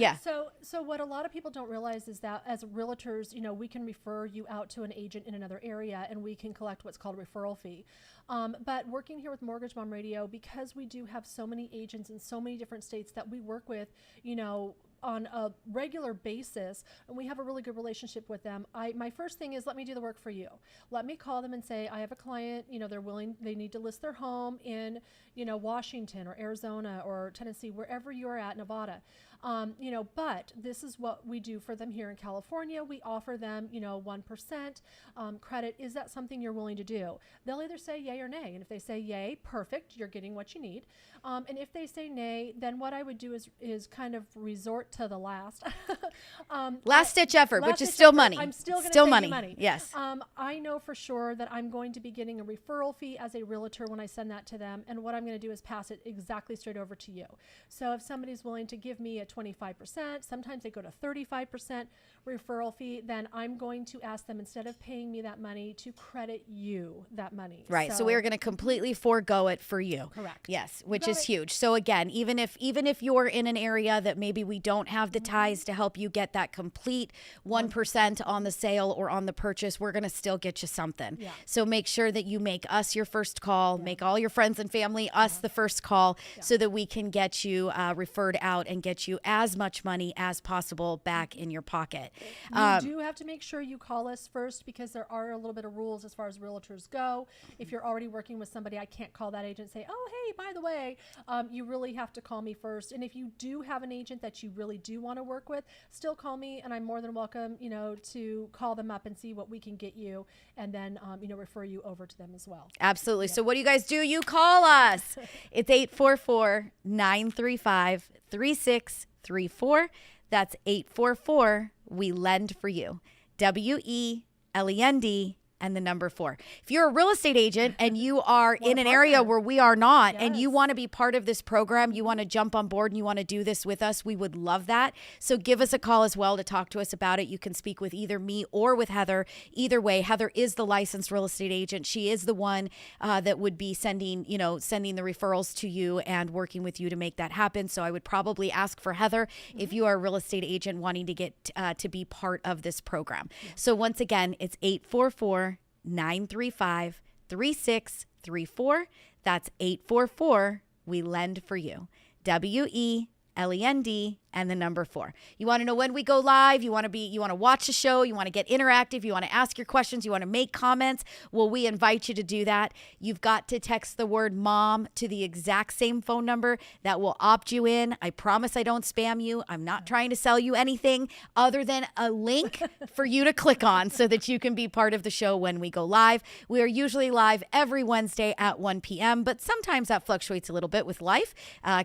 So what a lot of people don't realize is that as realtors, we can refer you out to an agent in another area and we can collect what's called a referral fee. But working here with Mortgage Mom Radio, because we do have so many agents in so many different states that we work with, on a regular basis, and we have a really good relationship with them. My first thing is, let me do the work for you. Let me call them and say, I have a client, they need to list their home in, Washington or Arizona or Tennessee, wherever you're at, Nevada. But this is what we do for them here in California. We offer them, 1% credit. Is that something you're willing to do? They'll either say yay or nay. And if they say yay, perfect, you're getting what you need. And if they say nay, then what I would do is kind of resort to the last. Last ditch effort, which is still money. I'm still going to save you money. Yes. I know for sure that I'm going to be getting a referral fee as a realtor when I send that to them. And what I'm going to do is pass it exactly straight over to you. So if somebody's willing to give me a 25%, sometimes they go to 35% referral fee, then I'm going to ask them, instead of paying me that money, to credit you that money. Right. So we're going to completely forego it for you. Correct. Yes, which is huge. So again, even if you're in an area that maybe we don't have the ties to help you get that complete 1% on the sale or on the purchase, we're going to still get you something. So make sure that you make us your first call, make all your friends and family us the first call, so that we can get you referred out and get you as much money as possible back in your pocket. You do have to make sure you call us first, because there are a little bit of rules as far as realtors go. If you're already working with somebody, I can't call that agent and say, oh, hey, by the way, you really have to call me first. And if you do have an agent that you really do want to work with, still call me, and I'm more than welcome, to call them up and see what we can get you, and then, refer you over to them as well. Absolutely. So what do you guys do? You call us. It's 844-935-3634. That's 844. We lend for you. WELEND and the number 4. If you're a real estate agent and you are in an area where we are not, and you want to be part of this program, you want to jump on board and you want to do this with us, we would love that. So give us a call as well to talk to us about it. You can speak with either me or with Heather. Either way, Heather is the licensed real estate agent. She is the one that would be sending the referrals to you and working with you to make that happen. So I would probably ask for Heather if you are a real estate agent wanting to get to be part of this program. So once again, it's 844-935-3634. That's 844. We lend for you. WELEND and the number 4. You want to know when we go live? You want to watch the show? You want to get interactive? You want to ask your questions? You want to make comments? Well, we invite you to do that. You've got to text the word mom to the exact same phone number. That will opt you in. I promise I don't spam you. I'm not trying to sell you anything other than a link for you to click on so that you can be part of the show when we go live. We are usually live every Wednesday at 1 p.m., but sometimes that fluctuates a little bit with life,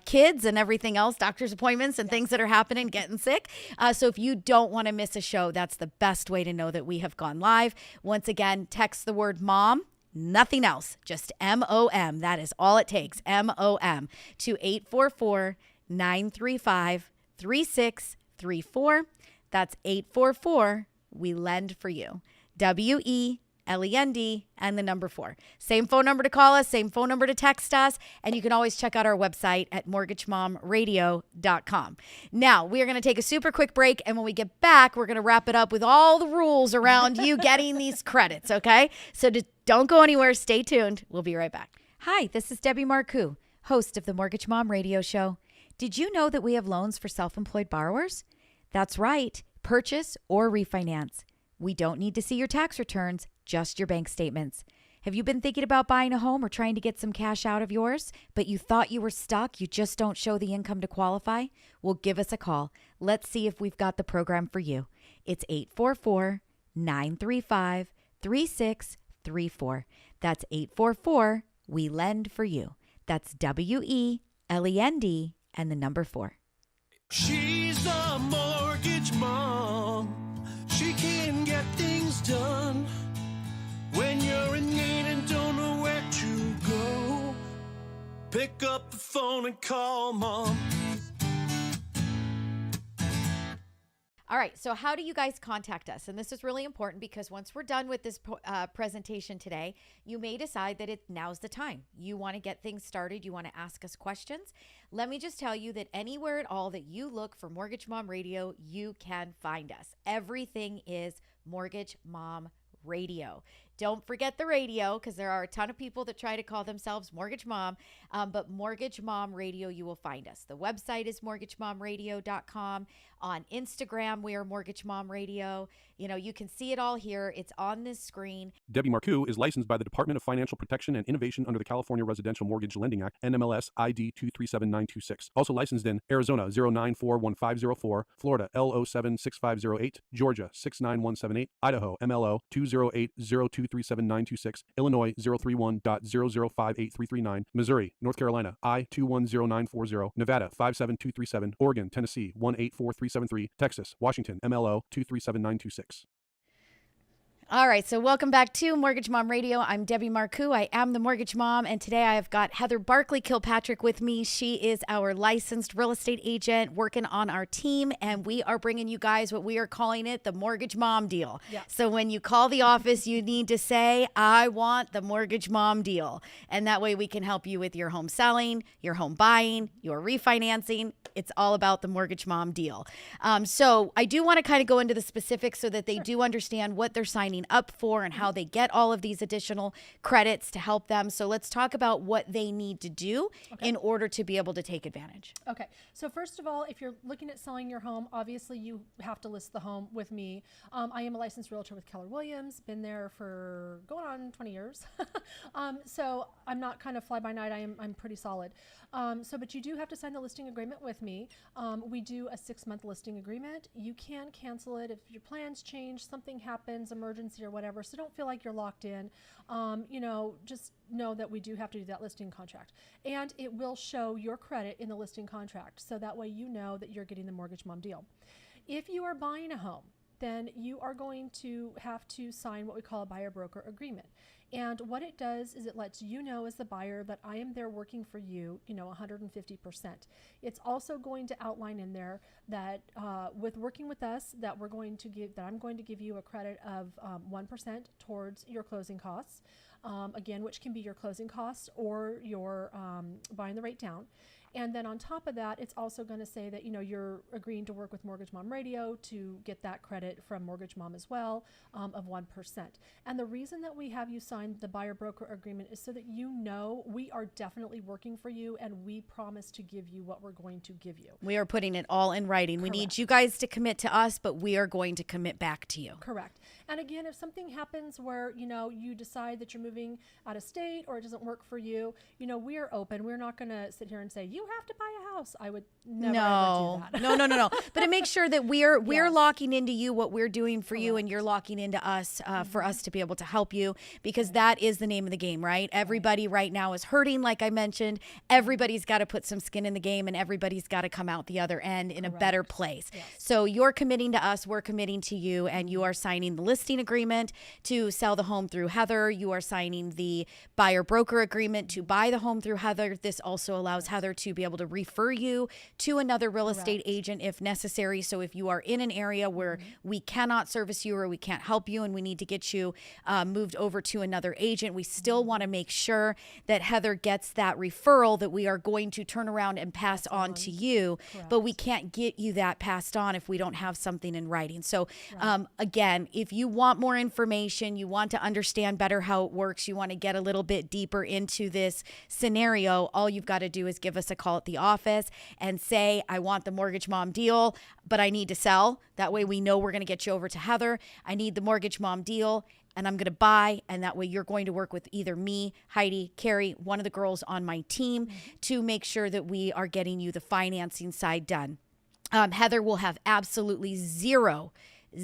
kids and everything else, doctor's appointments and things that are happening, getting sick. So if you don't want to miss a show, that's the best way to know that we have gone live. Once again, text the word mom, nothing else, just MOM. That is all it takes, MOM, to 844-935-3634. That's 844. We lend for you. WELEND and the number 4. Same phone number to call us, same phone number to text us, and you can always check out our website at mortgagemomradio.com. Now, we are going to take a super quick break, and when we get back, we're going to wrap it up with all the rules around you getting these credits, okay? So don't go anywhere. Stay tuned. We'll be right back. Hi, this is Debbie Marcoux, host of the Mortgage Mom Radio Show. Did you know that we have loans for self-employed borrowers? That's right. Purchase or refinance. We don't need to see your tax returns, just your bank statements. Have you been thinking about buying a home or trying to get some cash out of yours, but you thought you were stuck? You just don't show the income to qualify? Well, give us a call. Let's see if we've got the program for you. It's 844-935-3634. That's 844 We Lend for You. That's WELEND and the number 4. She's the mortgage mom. She can get things done when you're in need and don't know where to go. Pick up the phone and call mom. All right, so how do you guys contact us? And this is really important because once we're done with this presentation today, you may decide that now's the time. You want to get things started. You want to ask us questions. Let me just tell you that anywhere at all that you look for Mortgage Mom Radio, you can find us. Everything is Mortgage Mom Radio. Don't forget the radio, because there are a ton of people that try to call themselves Mortgage Mom, but Mortgage Mom Radio, you will find us. The website is mortgagemomradio.com. On Instagram, we are Mortgage Mom Radio. You know, you can see it all here. It's on this screen. Debbie Marcoux is licensed by the Department of Financial Protection and Innovation under the California Residential Mortgage Lending Act, NMLS ID 237926. Also licensed in Arizona 0941504, Florida L076508, Georgia 69178, Idaho MLO 208023796, Illinois 031.0058339, Missouri, North Carolina I210940, Nevada 57237, Oregon, Tennessee 184373, Texas, Washington MLO 237926. All right, so welcome back to Mortgage Mom Radio. I'm Debbie Marcoux. I am the Mortgage Mom, and today I have got Heather Barkley Kilpatrick with me. She is our licensed real estate agent working on our team, and we are bringing you guys what we are calling it the Mortgage Mom deal. Yeah. So when you call the office, you need to say, I want the Mortgage Mom deal, and that way we can help you with your home selling, your home buying, your refinancing. It's all about the Mortgage Mom deal. So I do want to kind of go into the specifics so that they do understand what they're signing up for and how they get all of these additional credits to help them. So let's talk about what they need to do in order to be able to take advantage. Okay. So first of all, if you're looking at selling your home, obviously you have to list the home with me. I am a licensed realtor with Keller Williams, been there for going on 20 years. So I'm not kind of fly by night. I'm pretty solid. But you do have to sign the listing agreement with me. We do a 6-month listing agreement. You can cancel it if your plans change, something happens, emergency or whatever. So don't feel like you're locked in. Just know that we do have to do that listing contract, and it will show your credit in the listing contract. So that way you know that you're getting the Mortgage Mom deal. If you are buying a home, then you are going to have to sign what we call a buyer broker agreement. And what it does is it lets you know as the buyer that I am there working for you, 150%. It's also going to outline in there that with working with us that I'm going to give you a credit of 1% towards your closing costs. Again, which can be your closing costs or your buying the rate down. And then on top of that, it's also going to say that, you're agreeing to work with Mortgage Mom Radio to get that credit from Mortgage Mom as well of 1%. And the reason that we have you sign the buyer broker agreement is so that we are definitely working for you and we promise to give you what we're going to give you. We are putting it all in writing. Correct. We need you guys to commit to us, but we are going to commit back to you. Correct. And again, if something happens where, you decide that you're moving out of state or it doesn't work for you, we are open. We're not going to sit here and say, you have to buy a house. I would never ever do that. No. But it makes sure that we're locking into you what we're doing for you, and you're locking into us for us to be able to help you, because that is the name of the game, right? Everybody right now is hurting, like I mentioned. Everybody's got to put some skin in the game, and everybody's got to come out the other end in a better place. Yes. So you're committing to us, we're committing to you, and you are signing the listing agreement to sell the home through Heather. You are signing the buyer broker agreement to buy the home through Heather. This also allows Heather to be able to refer you to another real estate agent if necessary. So if you are in an area where we cannot service you or we can't help you and we need to get you moved over to another agent, we still want to make sure that Heather gets that referral that we are going to turn around and pass on to you. Correct. But we can't get you that passed on if we don't have something in writing. So again, if you want more information, you want to understand better how it works, you want to get a little bit deeper into this scenario, all you've got to do is give us a call at the office and say, I want the Mortgage Mom deal, but I need to sell. That way we know we're going to get you over to Heather. I need the Mortgage Mom deal. and I'm going to buy. And that way you're going to work with either me, Heidi, Carrie, one of the girls on my team to make sure that we are getting you the financing side done. Heather will have absolutely zero to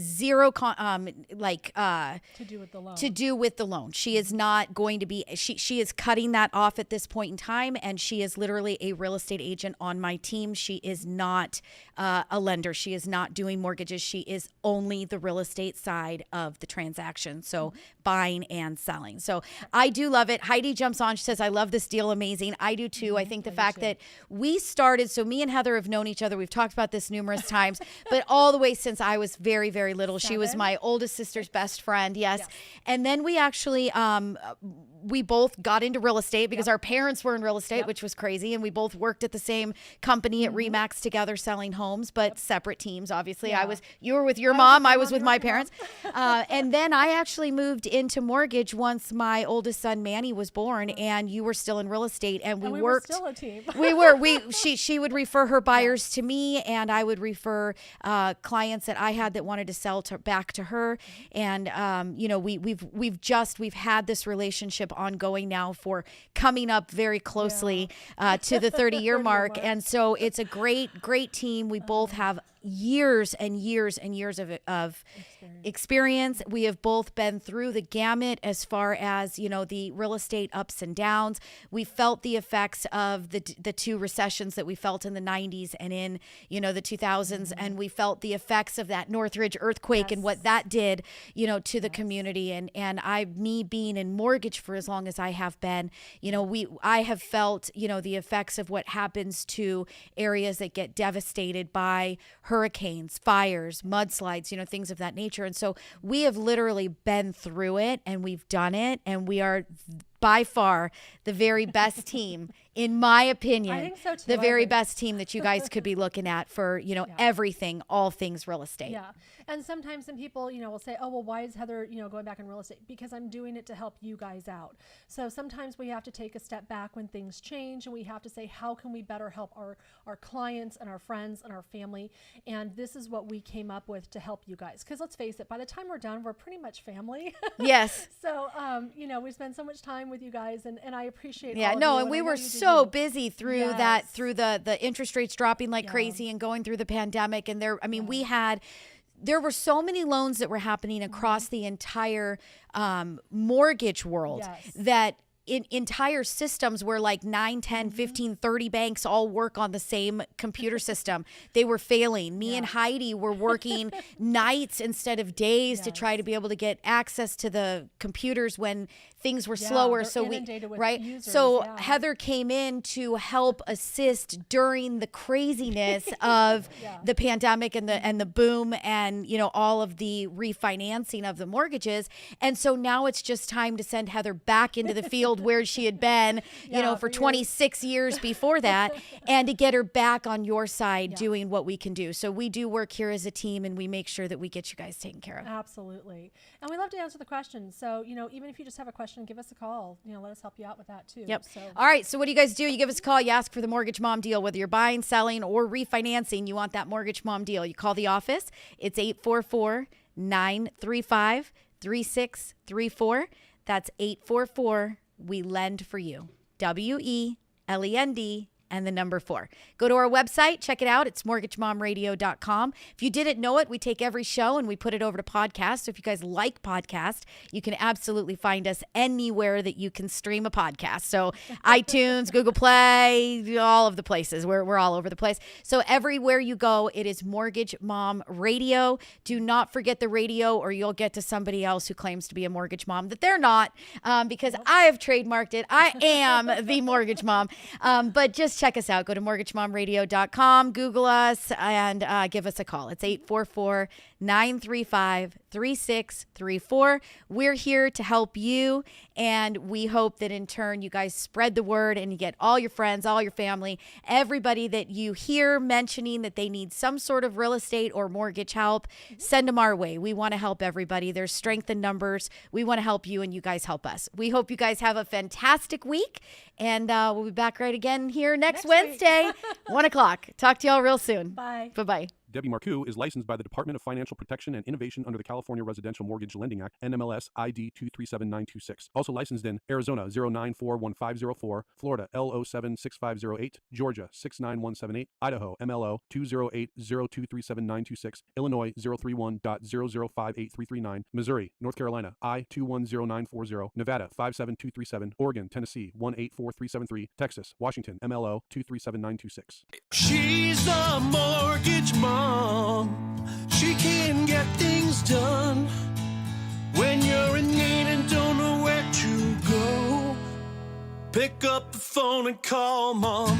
do with the loan. She is not going to be, she is cutting that off at this point in time, and she is literally a real estate agent on my team. She is not a lender. She is not doing mortgages. She is only the real estate side of the transaction. So buying and selling. So I do love it. Heidi jumps on. She says, I love this deal. Amazing. I do too. I think the fact that we started, so me and Heather have known each other. We've talked about this numerous times, but all the way since I was very, very little. She was my oldest sister's best friend. Yes. And then we actually, we both got into real estate because our parents were in real estate, which was crazy. And we both worked at the same company at Remax together selling homes, but separate teams, obviously. You were with your mom, I was with my parents. And then I actually moved into mortgage once my oldest son, Manny, was born, and you were still in real estate, and we worked. Were still a team. She would refer her buyers to me, and I would refer clients that I had that wanted to sell back to her. And, we've had this relationship ongoing now for coming up very closely to the 30-year mark. And so it's a great team. We both have years and years and years of experience. We have both been through the gamut as far as, the real estate ups and downs. We felt the effects of the two recessions that we felt in the 90s and in, the 2000s. And we felt the effects of that Northridge earthquake and what that did, to the community. And me being in mortgage for as long as I have been, I have felt, the effects of what happens to areas that get devastated by hurricanes, fires, mudslides, things of that nature. And so we have literally been through it, and we've done it, and we are by far the very best team, in my opinion. I think so too. The very best team that you guys could be looking at for, everything, all things real estate. Yeah. And sometimes some people, will say, oh, well, why is Heather, going back in real estate? Because I'm doing it to help you guys out. So sometimes we have to take a step back when things change, and we have to say, how can we better help our clients and our friends and our family? And this is what we came up with to help you guys. Because let's face it, by the time we're done, we're pretty much family. Yes. So, we spend so much time with you guys, and I appreciate Yeah, all of no, you, and we I know were you do so too. busy through the interest rates dropping like crazy and going through the pandemic. And there were so many loans that were happening across the entire mortgage world that entire systems where like 9, 10, 15, 30 banks all work on the same computer system. They were failing. Me and Heidi were working nights instead of days to try to be able to get access to the computers when things were slower. So Heather came in to help assist during the craziness of the pandemic and the boom and, all of the refinancing of the mortgages. And so now it's just time to send Heather back into the field where she had been, for 26 years before that, and to get her back on your side doing what we can do. So we do work here as a team, and we make sure that we get you guys taken care of. Absolutely. And we love to answer the questions. So, even if you just have a question, give us a call. Let us help you out with that too. Yep. So. All right. So what do you guys do? You give us a call. You ask for the Mortgage Mom deal, whether you're buying, selling, or refinancing. You want that Mortgage Mom deal. You call the office. It's 844-935-3634. That's 844. We lend for you. WELEND and the number 4. Go to our website, check it out. It's mortgagemomradio.com. If you didn't know it, we take every show and we put it over to podcast. So if you guys like podcast, you can absolutely find us anywhere that you can stream a podcast. So iTunes, Google Play, all of the places. We're all over the place. So everywhere you go, it is Mortgage Mom Radio. Do not forget the radio, or you'll get to somebody else who claims to be a mortgage mom that they're not, because I have trademarked it. I am the mortgage mom. But just check us out. Go to mortgagemomradio.com, Google us, and give us a call. It's 844-935-3634. We're here to help you, and we hope that in turn you guys spread the word and you get all your friends, all your family, everybody that you hear mentioning that they need some sort of real estate or mortgage help, send them our way. We want to help everybody. There's strength in numbers. We want to help you, and you guys help us. We hope you guys have a fantastic week, and we'll be back right again here next Wednesday, 1 o'clock. Talk to y'all real soon. Bye. Bye-bye. Debbie Marcoux is licensed by the Department of Financial Protection and Innovation under the California Residential Mortgage Lending Act, NMLS ID 237926. Also licensed in Arizona 0941504, Florida L076508, Georgia 69178, Idaho MLO 208023796, Illinois 031.0058339, Missouri, North Carolina I210940, Nevada 57237, Oregon, Tennessee 184373, Texas, Washington MLO 237926. She's a mortgage mom. She can get things done. When you're in need and don't know where to go, pick up the phone and call mom.